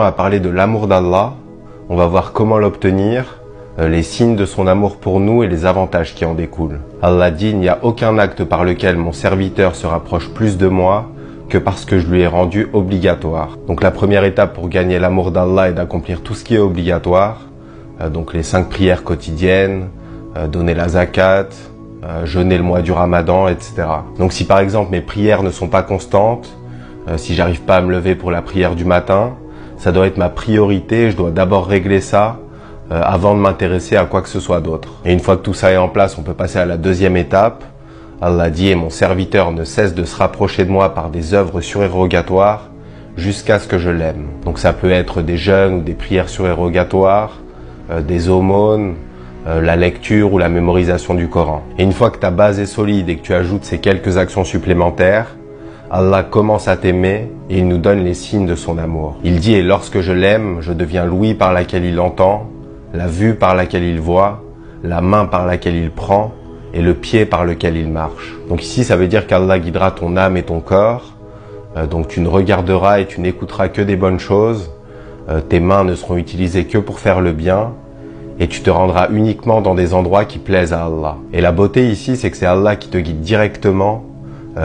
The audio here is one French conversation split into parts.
On va parler de l'amour d'Allah, on va voir comment l'obtenir, les signes de son amour pour nous et les avantages qui en découlent. Allah dit, il n'y a aucun acte par lequel mon serviteur se rapproche plus de moi que parce que je lui ai rendu obligatoire. Donc la première étape pour gagner l'amour d'Allah est d'accomplir tout ce qui est obligatoire, donc les 5 prières quotidiennes, donner la zakat, jeûner le mois du Ramadan, etc. Donc si par exemple mes prières ne sont pas constantes, si j'arrive pas à me lever pour la prière du matin, ça doit être ma priorité, je dois d'abord régler ça avant de m'intéresser à quoi que ce soit d'autre. Et une fois que tout ça est en place, on peut passer à la deuxième étape. Allah dit, et mon serviteur ne cesse de se rapprocher de moi par des œuvres surérogatoires jusqu'à ce que je l'aime. Donc ça peut être des jeûnes ou des prières surérogatoires, des aumônes, la lecture ou la mémorisation du Coran. Et une fois que ta base est solide et que tu ajoutes ces quelques actions supplémentaires, Allah commence à t'aimer et il nous donne les signes de son amour. Il dit, et lorsque je l'aime, je deviens l'ouïe par laquelle il entend, la vue par laquelle il voit, la main par laquelle il prend et le pied par lequel il marche. Donc ici, ça veut dire qu'Allah guidera ton âme et ton corps. Donc tu ne regarderas et tu n'écouteras que des bonnes choses. Tes mains ne seront utilisées que pour faire le bien. Et tu te rendras uniquement dans des endroits qui plaisent à Allah. Et la beauté ici, c'est que c'est Allah qui te guide directement,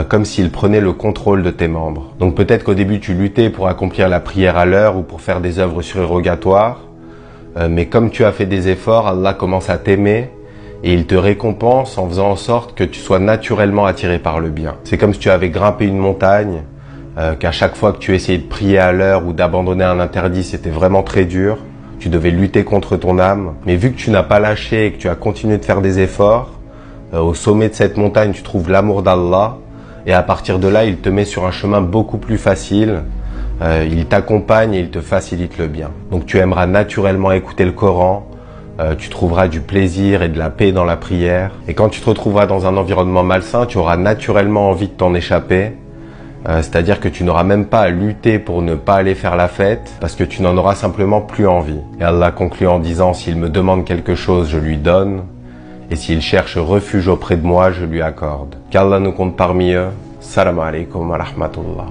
comme s'il prenait le contrôle de tes membres. Donc peut-être qu'au début, tu luttais pour accomplir la prière à l'heure ou pour faire des œuvres surérogatoires. Mais comme tu as fait des efforts, Allah commence à t'aimer et il te récompense en faisant en sorte que tu sois naturellement attiré par le bien. C'est comme si tu avais grimpé une montagne, qu'à chaque fois que tu essayais de prier à l'heure ou d'abandonner un interdit, c'était vraiment très dur. Tu devais lutter contre ton âme. Mais vu que tu n'as pas lâché et que tu as continué de faire des efforts, au sommet de cette montagne, tu trouves l'amour d'Allah. Et à partir de là, il te met sur un chemin beaucoup plus facile. Il t'accompagne et il te facilite le bien. Donc tu aimeras naturellement écouter le Coran. Tu trouveras du plaisir et de la paix dans la prière. Et quand tu te retrouveras dans un environnement malsain, tu auras naturellement envie de t'en échapper. C'est-à-dire que tu n'auras même pas à lutter pour ne pas aller faire la fête, parce que tu n'en auras simplement plus envie. Et Allah conclut en disant, s'il me demande quelque chose, je lui donne, et s'il cherche refuge auprès de moi, je lui accorde. Qu'Allah nous compte parmi eux. Salam alaikum wa rahmatullah.